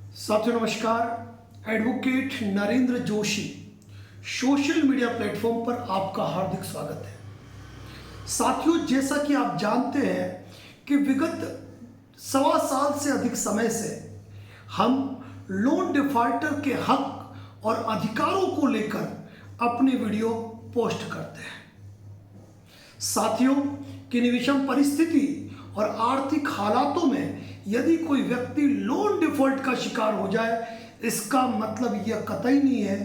साथियों नमस्कार। Advocate Narendra Joshi social media platform पर आपका हार्दिक स्वागत है। साथियों, जैसा कि आप जानते हैं कि विगत 1.25 साल से अधिक समय से हम लोन डिफॉल्टर के हक और अधिकारों को लेकर अपनी वीडियो पोस्ट करते हैं। साथियों, किन्हीं विषम परिस्थिति और आर्थिक हालातों में यदि कोई व्यक्ति लोन डिफॉल्ट का शिकार हो जाए, इसका मतलब यह कतई नहीं है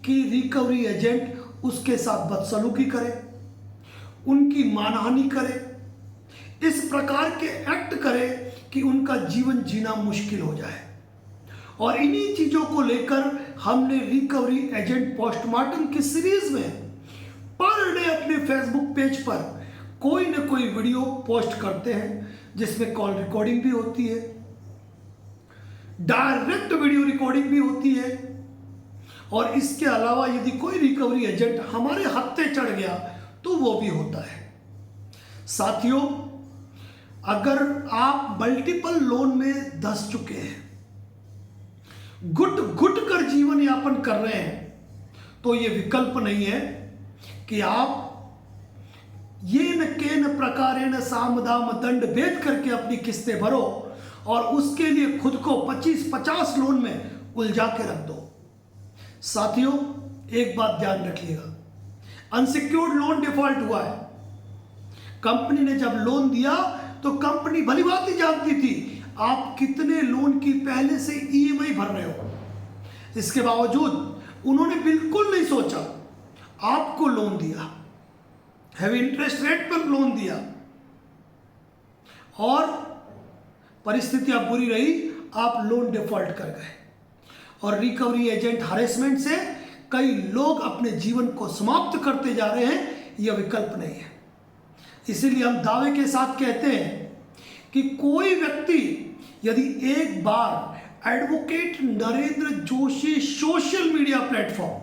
कि रिकवरी एजेंट उसके साथ बदसलूकी करे, उनकी मानहानि करे, इस प्रकार के एक्ट करे कि उनका जीवन जीना मुश्किल हो जाए। और इन्हीं चीज़ों को लेकर हमने रिकवरी एजेंट पोस्टमार्टम की सीरीज में पर डे अपने फेसबुक पेज पर कोई न कोई वीडियो पोस्ट करते हैं, जिसमें कॉल रिकॉर्डिंग भी होती है, डायरेक्ट वीडियो रिकॉर्डिंग भी होती है। और इसके अलावा यदि कोई रिकवरी एजेंट हमारे हत्थे चढ़ गया तो वो भी होता है। साथियों, अगर आप मल्टीपल लोन में धंस चुके हैं, घुट घुट कर जीवन यापन कर रहे हैं, तो ये विकल्प नहीं है कि आप येन केन प्रकारेण साम दाम दंड भेद करके अपनी किस्तें भरो और उसके लिए खुद को 25-50 लोन में उलझा के रख दो। साथियों, एक बात ध्यान रखिएगा, अनसिक्योर्ड लोन डिफॉल्ट हुआ है। कंपनी ने जब लोन दिया तो कंपनी भली बात ही जानती थी आप कितने लोन की पहले से ईएमआई भर रहे हो। इसके बावजूद उन्होंने बिल्कुल नहीं सोचा, आपको लोन दिया, हैवी इंटरेस्ट रेट पर लोन दिया, और परिस्थितियां बुरी रही, आप लोन डिफॉल्ट कर गए। और रिकवरी एजेंट हरेसमेंट से कई लोग अपने जीवन को समाप्त करते जा रहे हैं। यह विकल्प नहीं है। इसीलिए हम दावे के साथ कहते हैं कि कोई व्यक्ति यदि एक बार advocate Narendra Joshi social media platform,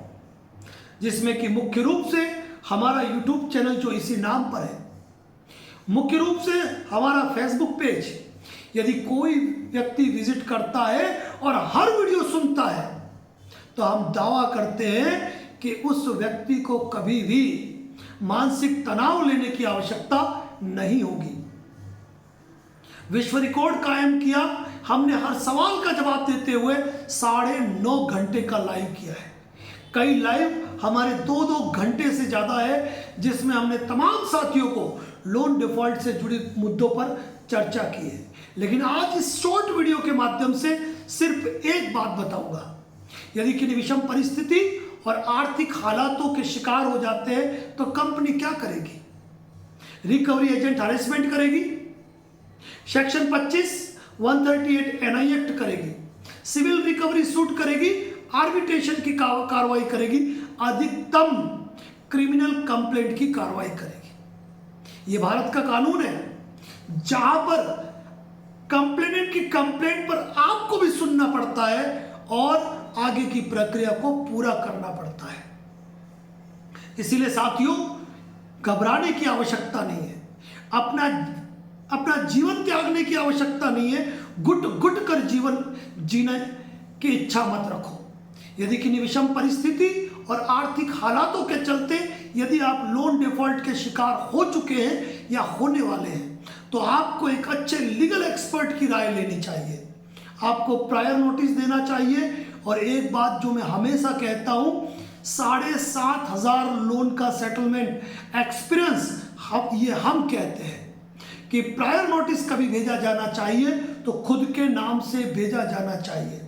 जिसमें कि मुख्य रूप से हमारा यूट्यूब चैनल जो इसी नाम पर है, मुख्य रूप से हमारा फेसबुक पेज, यदि कोई व्यक्ति विजिट करता है और हर वीडियो सुनता है, तो हम दावा करते हैं कि उस व्यक्ति को कभी भी मानसिक तनाव लेने की आवश्यकता नहीं होगी। विश्व रिकॉर्ड कायम किया हमने हर सवाल का जवाब देते हुए 9.5 घंटे का लाइव किया है। कई लाइव हमारे 2-2 घंटे से ज़्यादा है, जिसमें हमने तमाम साथियों को लोन डिफॉल्ट से जुड़े मुद्दों पर चर्चा की है। लेकिन आज इस शॉर्ट वीडियो के माध्यम से सिर्फ एक बात बताऊंगा, यदि किसी विषम परिस्थिति और आर्थिक हालातों के शिकार हो जाते हैं तो कंपनी क्या करेगी? रिकवरी एजेंट हरेसमेंट करेगी, सेक्शन 25, 138 एनआई एक्ट करेगी, सिविल रिकवरी सूट करेगी, आर्बिट्रेशन की कार्रवाई करेगी, अधिकतम क्रिमिनल कंप्लेंट की कार्रवाई करेगी। यह भारत का कानून है, जहां पर कंप्लेनेंट की कंप्लेंट पर आपको भी सुनना पड़ता है और आगे की प्रक्रिया को पूरा करना पड़ता है। इसीलिए साथियों, घबराने की आवश्यकता नहीं है, अपना जीवन त्यागने की आवश्यकता नहीं है, घुट घुट कर जीवन जीने की इच्छा मत रखो। यदि किन्हीं विषम परिस्थिति और आर्थिक हालातों के चलते यदि आप लोन डिफॉल्ट के शिकार हो चुके हैं या होने वाले हैं, तो आपको एक अच्छे लीगल एक्सपर्ट की राय लेनी चाहिए, आपको प्रायर नोटिस देना चाहिए। और एक बात जो मैं हमेशा कहता हूं, 7,500 लोन का सेटलमेंट एक्सपीरियंस हम कहते हैं कि प्रायर नोटिस कभी भेजा जाना चाहिए तो खुद के नाम से भेजा जाना चाहिए।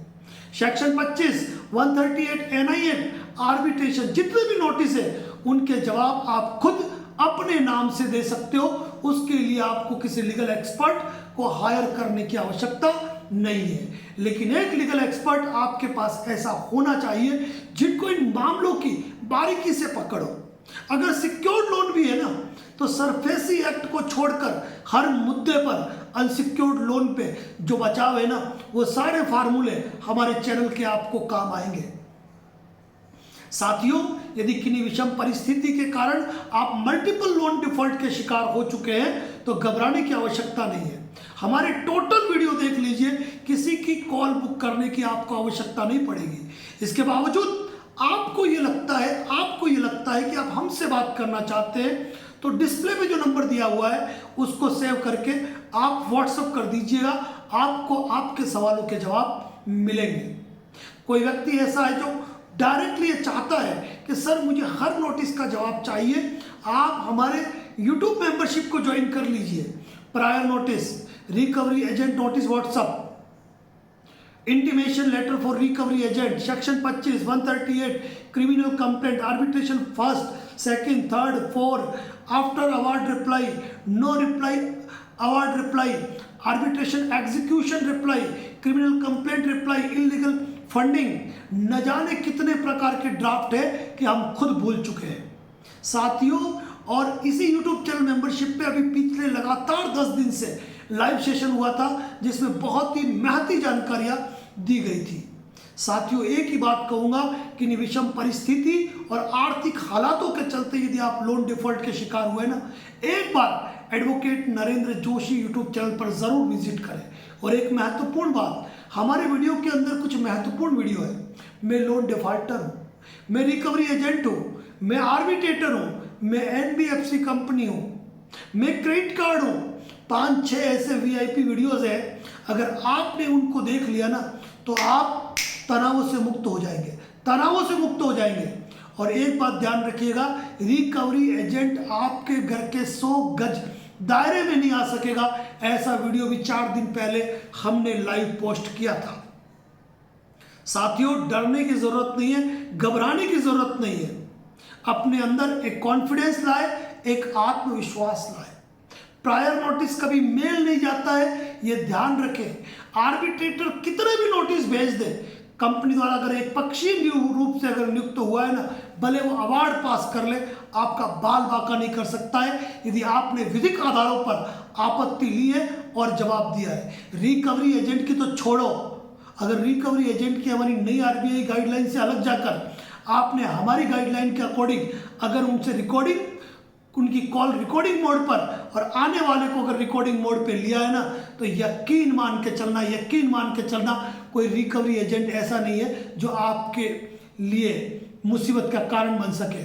सेक्शन 25, 138 एनआई एक्ट, आर्बिट्रेशन, जितने भी नोटिस है उनके जवाब आप खुद अपने नाम से दे सकते हो। उसके लिए आपको किसी लीगल एक्सपर्ट को हायर करने की आवश्यकता नहीं है। लेकिन एक लीगल एक्सपर्ट आपके पास ऐसा होना चाहिए जिनको इन मामलों की बारीकी से पकड़ो। अगर सिक्योर्ड लोन भी है ना, तो सरफेसी एक्ट को छोड़कर हर मुद्दे पर अनसिक्योर्ड लोन पे जो बचाव है ना, वो सारे फार्मूले हमारे चैनल के आपको काम आएंगे। साथियों, यदि किन्हीं विषम परिस्थिति के कारण आप मल्टीपल लोन डिफॉल्ट के शिकार हो चुके हैं तो घबराने की आवश्यकता नहीं है। हमारे टोटल वीडियो देख लीजिए, किसी की कॉल बुक करने की आपको आवश्यकता नहीं पड़ेगी। इसके बावजूद आपको ये लगता है कि आप हमसे बात करना चाहते हैं, तो डिस्प्ले पे जो नंबर दिया हुआ है उसको सेव करके आप व्हाट्सएप कर दीजिएगा, आपको आपके सवालों के जवाब मिलेंगे। कोई व्यक्ति ऐसा है जो डायरेक्टली ये चाहता है कि सर मुझे हर नोटिस का जवाब चाहिए, आप हमारे यूट्यूब मेंबरशिप को ज्वाइन कर लीजिए। Prior notice, recovery agent notice WhatsApp, intimation letter for recovery agent, section 25, 138, criminal complaint, arbitration first, second, third, fourth, after award reply, no reply, award reply, arbitration execution reply, criminal complaint reply, illegal funding, न जाने कितने प्रकार के draft है कि हम खुद भूल चुके हैं साथियों। और इसी YouTube चैनल मेंबरशिप पे अभी पिछले लगातार 10 दिन से लाइव सेशन हुआ था, जिसमें बहुत ही महती जानकारियां दी गई थी साथियों। एक ही बात कहूंगा कि विषम परिस्थिति और आर्थिक हालातों के चलते यदि आप लोन डिफॉल्ट के शिकार हुए ना, एक बार advocate Narendra Joshi YouTube channel पर जरूर विजिट करें। और एक महत्वपूर्ण बात, हमारे वीडियो के अंदर कुछ महत्वपूर्ण वीडियो है। मैं लोन डिफॉल्टर हूँ, मैं रिकवरी एजेंट हूँ, मैं आर्बिट्रेटर हूँ, मैं NBFC कंपनी हूँ, मैं क्रेडिट कार्ड हूँ। 5-6 ऐसे VIP वीडियोस हैं, अगर आपने उनको देख लिया ना तो आप तनावों से मुक्त हो जाएंगे। और एक बात ध्यान रखिएगा, रिकवरी एजेंट आपके घर के 100 गज दायरे में नहीं आ सकेगा। ऐसा वीडियो भी 4 दिन पहले हमने लाइव पोस्ट किया था साथियों। डरने की जरूरत नहीं है, घबराने की जरूरत नहीं है। अपने अंदर एक कॉन्फिडेंस लाए, एक आत्मविश्वास लाए। प्रायर नोटिस कभी मेल नहीं जाता है, ये ध्यान रखें। आर्बिट्रेटर कितने भी नोटिस भेज दे, कंपनी द्वारा अगर एक पक्षीय रूप से अगर नियुक्त हुआ है ना, भले वो अवार्ड पास कर ले, आपका बाल बाका नहीं कर सकता है यदि आपने विधिक आधारों पर आपत्ति ली है और जवाब दिया है। रिकवरी एजेंट की तो छोड़ो, अगर रिकवरी एजेंट की हमारी नई RBI गाइडलाइन से अलग जाकर आपने हमारी गाइडलाइन के अकॉर्डिंग अगर उनसे रिकॉर्डिंग, उनकी कॉल रिकॉर्डिंग मोड पर और आने वाले को अगर रिकॉर्डिंग मोड पे लिया है ना, तो यकीन मान के चलना कोई रिकवरी एजेंट ऐसा नहीं है जो आपके लिए मुसीबत का कारण बन सके।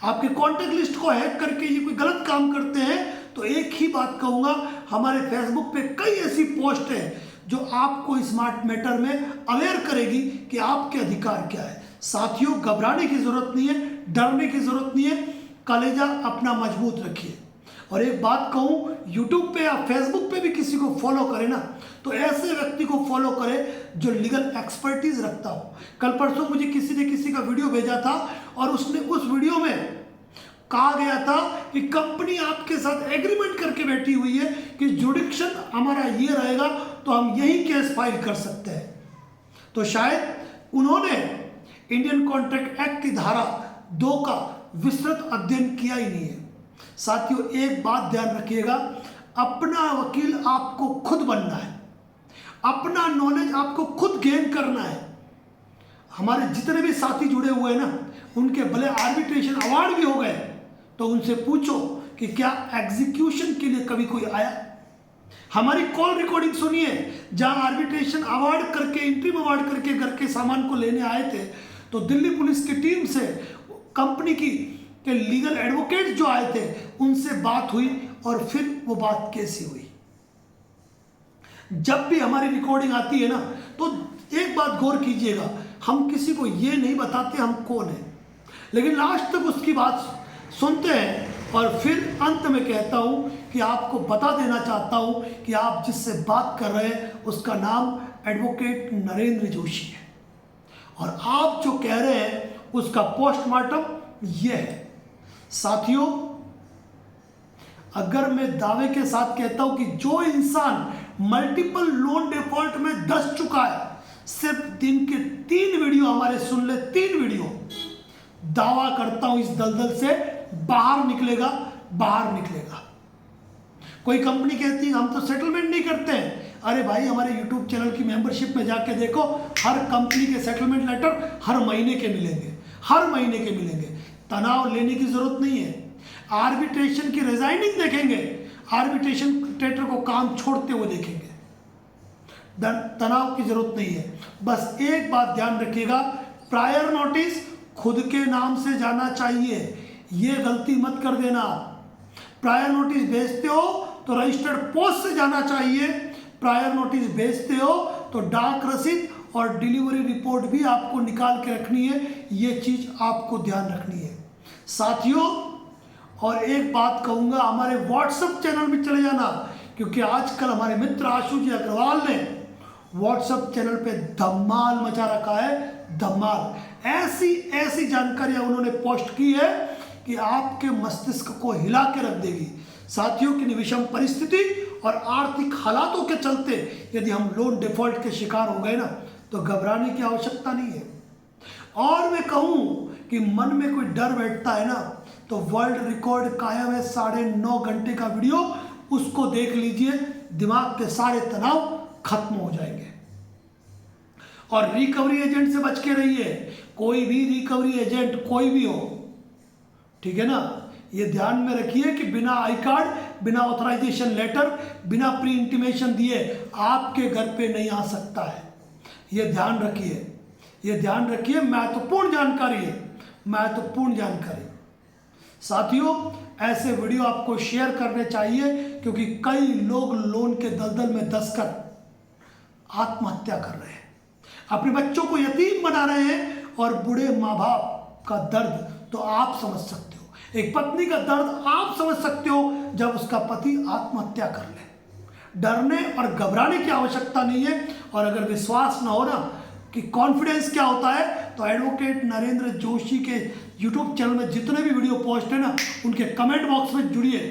आपके कॉन्टेक्ट लिस्ट को हैक करके ये कोई गलत काम करते हैं तो एक ही बात कहूँगा, हमारे फेसबुक पे कई ऐसी पोस्ट है जो आपको स्मार्ट मैटर में अवेयर करेगी कि आपके अधिकार क्या है। साथियों, घबराने की जरूरत नहीं है, डरने की जरूरत नहीं है, कलेजा अपना मजबूत रखिए। और एक बात कहूँ, यूट्यूब पे या फेसबुक पे भी किसी को फॉलो करें ना, तो ऐसे व्यक्ति को फॉलो करें जो लीगल एक्सपर्टीज रखता हो। कल परसों मुझे किसी ने किसी का वीडियो भेजा था और उसने उस वीडियो में कहा गया था कि कंपनी आपके साथ एग्रीमेंट करके बैठी हुई है कि जुडिक्शन हमारा ये रहेगा तो हम यही केस फाइल कर सकते हैं। तो शायद उन्होंने इंडियन कॉन्ट्रैक्ट एक्ट की धारा 2 का विस्तृत अध्ययन किया ही नहीं है। साथियों, एक बात ध्यान रखिएगा, अपना वकील आपको खुद बनना है, अपना नॉलेज आपको खुद गेन करना है। हमारे जितने भी साथी जुड़े हुए हैं ना, उनके भले आर्बिट्रेशन अवार्ड भी हो गए, तो उनसे पूछो कि क्या एग्जीक्यूशन के लिए कभी कोई आया। हमारी कॉल रिकॉर्डिंग सुनिए, जहां आर्बिट्रेशन अवार्ड करके, इंट्रीम अवार्ड करके घर के सामान को लेने आए थे, तो दिल्ली पुलिस की टीम से कंपनी के लीगल एडवोकेट जो आए थे उनसे बात हुई और फिर वो बात कैसी हुई। जब भी हमारी रिकॉर्डिंग आती है ना, तो एक बात गौर कीजिएगा, हम किसी को ये नहीं बताते हम कौन है, लेकिन लास्ट तक उसकी बात सुनते हैं और फिर अंत में कहता हूं कि आपको बता देना चाहता हूं कि आप जिससे बात कर रहे हैं उसका नाम एडवोकेट नरेंद्र जोशी है, और आप जो कह रहे हैं उसका पोस्टमार्टम यह है। साथियों, अगर मैं दावे के साथ कहता हूं कि जो इंसान मल्टीपल लोन डिफॉल्ट में धंस चुका है, सिर्फ दिन के 3 वीडियो हमारे सुन ले, 3 वीडियो, दावा करता हूं इस दलदल से बाहर निकलेगा। कोई कंपनी कहती है हम तो सेटलमेंट नहीं करते हैं, अरे भाई हमारे यूट्यूब चैनल की मेंबरशिप में जाके देखो, हर कंपनी के सेटलमेंट लेटर हर महीने के मिलेंगे। तनाव लेने की जरूरत नहीं है। आर्बिट्रेशन की रिजाइनिंग देखेंगे, आर्बिट्रेशन डिक्टेटर को काम छोड़ते हुए देखेंगे। तनाव की जरूरत नहीं है। बस एक बात ध्यान रखिएगा, प्रायर नोटिस खुद के नाम से जाना चाहिए। ये गलती मत कर देना। प्रायर नोटिस भेजते हो तो रजिस्टर्ड पोस्ट से जाना चाहिए। प्रायर नोटिस भेजते हो तो डाक रसीद और डिलीवरी रिपोर्ट भी आपको निकाल के रखनी है। ये चीज़ आपको ध्यान रखनी है साथियों। और एक बात कहूँगा, हमारे व्हाट्सएप चैनल में चले जाना, क्योंकि आजकल हमारे मित्र आशु जी अग्रवाल ने व्हाट्सएप चैनल पे धमाल मचा रखा है। धमाल ऐसी ऐसी जानकारियाँ उन्होंने पोस्ट की है कि आपके मस्तिष्क को हिला के रख देगी। साथियों की विषम परिस्थिति और आर्थिक हालातों के चलते यदि हम लोन डिफॉल्ट के शिकार हो गए ना, तो घबराने की आवश्यकता नहीं है। और मैं कहूँ कि मन में कोई डर बैठता है ना, तो वर्ल्ड रिकॉर्ड कायम है 9.5 घंटे का वीडियो, उसको देख लीजिए। दिमाग के सारे तनाव खत्म हो जाएंगे। और रिकवरी एजेंट से बच के रहिए। कोई भी रिकवरी एजेंट कोई भी हो, ठीक है ना, ये ध्यान में रखिए कि बिना आई कार्ड, बिना ऑथराइजेशन लेटर, बिना प्री इंटीमेशन दिए आपके घर पे नहीं आ सकता है। ये ध्यान रखिए, ये ध्यान रखिए। महत्वपूर्ण जानकारी है, महत्वपूर्ण जानकारी। साथियों, ऐसे वीडियो आपको शेयर करने चाहिए, क्योंकि कई लोग लोन के दलदल में दसकर आत्महत्या कर रहे हैं, अपने बच्चों को यतीम बना रहे हैं। और बूढ़े माँ बाप का दर्द तो आप समझ सकते हो, एक पत्नी का दर्द आप समझ सकते हो जब उसका पति आत्महत्या कर ले। डरने और घबराने की आवश्यकता नहीं है। और अगर विश्वास ना हो ना कि कॉन्फिडेंस क्या होता है, तो एडवोकेट नरेंद्र जोशी के यूट्यूब चैनल में जितने भी वीडियो पोस्ट है ना, उनके कमेंट बॉक्स में जुड़िए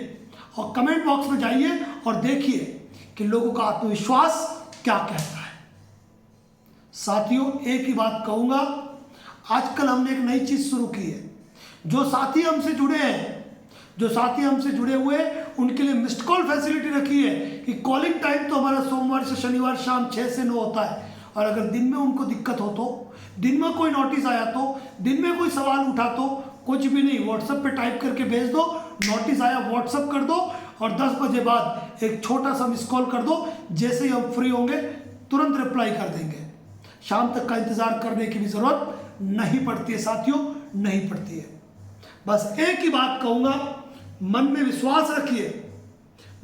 और कमेंट बॉक्स में जाइए और देखिए कि लोगों का आत्मविश्वास क्या कहता है। साथियों, एक ही बात कहूँगा, आजकल हमने एक नई चीज़ शुरू की है। जो साथी हमसे जुड़े हैं, जो साथी हमसे जुड़े हुए हैं, उनके लिए मिस्ड कॉल फैसिलिटी रखी है कि कॉलिंग टाइम तो हमारा सोमवार से शनिवार शाम 6 से 9 होता है। और अगर दिन में उनको दिक्कत हो, तो दिन में कोई नोटिस आया, तो दिन में कोई सवाल उठा, तो कुछ भी नहीं, व्हाट्सएप पे टाइप करके भेज दो, नोटिस आया व्हाट्सएप कर दो, और 10 बजे बाद एक छोटा सा मिस कॉल कर दो। जैसे ही हम फ्री होंगे तुरंत रिप्लाई कर देंगे। शाम तक का इंतज़ार करने की भी ज़रूरत नहीं पड़ती है साथियों, नहीं पड़ती है। बस एक ही बात कहूँगा, मन में विश्वास रखिए,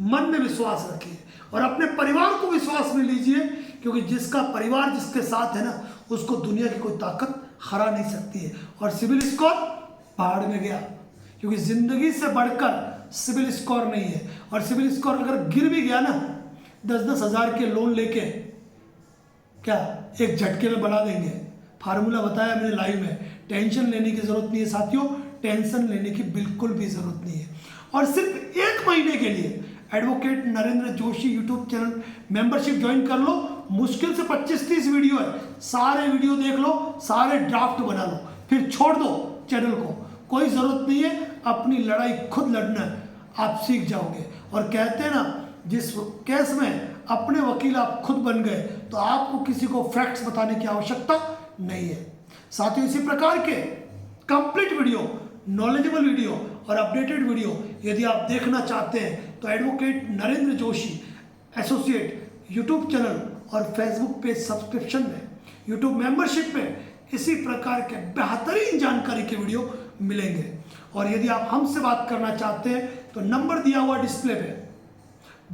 मन में विश्वास रखिए और अपने परिवार को विश्वास में लीजिए, क्योंकि जिसका परिवार जिसके साथ है ना, उसको दुनिया की कोई ताकत हरा नहीं सकती है। और सिविल स्कोर पहाड़ में गया, क्योंकि ज़िंदगी से बढ़कर सिविल स्कोर नहीं है। और सिविल स्कोर अगर गिर भी गया ना, 10-10 हज़ार के लोन लेके क्या एक झटके में बढ़ा देंगे। फार्मूला बताया मैंने लाइव में। टेंशन लेने की ज़रूरत नहीं है साथियों, टेंशन लेने की बिल्कुल भी ज़रूरत नहीं है। और सिर्फ 1 महीने के लिए advocate Narendra Joshi YouTube channel membership join कर लो। मुश्किल से 25-30 वीडियो है, सारे वीडियो देख लो, सारे ड्राफ्ट बना लो, फिर छोड़ दो चैनल को। कोई ज़रूरत नहीं है, अपनी लड़ाई खुद लड़ना आप सीख जाओगे। और कहते हैं ना, जिस केस में अपने वकील आप खुद बन गए, तो आपको किसी को फैक्ट्स बताने की आवश्यकता नहीं है। साथियों, इसी प्रकार के कंप्लीट वीडियो, नॉलेजेबल वीडियो और अपडेटेड वीडियो यदि आप देखना चाहते हैं, तो advocate Narendra Joshi associate YouTube channel और फेसबुक पेज सब्सक्रिप्शन में, यूट्यूब मेंबरशिप में इसी प्रकार के बेहतरीन जानकारी के वीडियो मिलेंगे। और यदि आप हमसे बात करना चाहते हैं, तो नंबर दिया हुआ डिस्प्ले पे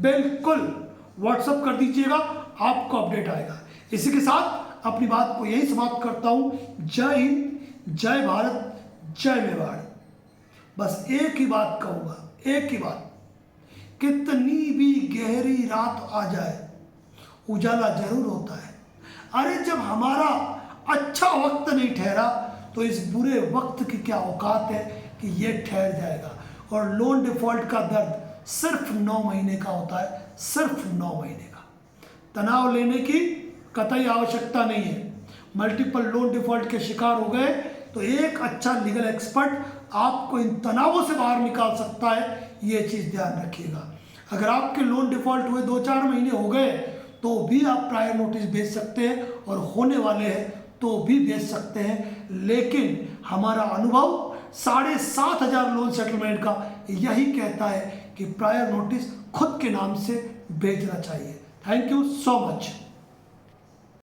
बिल्कुल व्हाट्सअप कर दीजिएगा, आपको अपडेट आएगा। इसी के साथ अपनी बात को यही समाप्त करता हूँ। जय हिंद, जय भारत, जय मेवाड़। बस एक ही बात कहूँगा, एक ही बात, कितनी भी गहरी रात आ जाए, उजाला जरूर होता है। अरे जब हमारा अच्छा वक्त नहीं ठहरा, तो इस बुरे वक्त की क्या औकात है कि ये ठहर जाएगा। और लोन डिफॉल्ट का दर्द सिर्फ 9 महीने का होता है, सिर्फ 9 महीने का। तनाव लेने की कतई आवश्यकता नहीं है। मल्टीपल लोन डिफॉल्ट के शिकार हो गए, तो एक अच्छा लीगल एक्सपर्ट आपको इन तनावों से बाहर निकाल सकता है, ये चीज़ ध्यान रखिएगा। अगर आपके लोन डिफॉल्ट हुए 2-4 महीने हो गए, तो भी आप प्रायर नोटिस भेज सकते हैं, और होने वाले हैं तो भी भेज सकते हैं। लेकिन हमारा अनुभव 7,500 लोन सेटलमेंट का यही कहता है कि प्रायर नोटिस खुद के नाम से भेजना चाहिए। Thank you so much.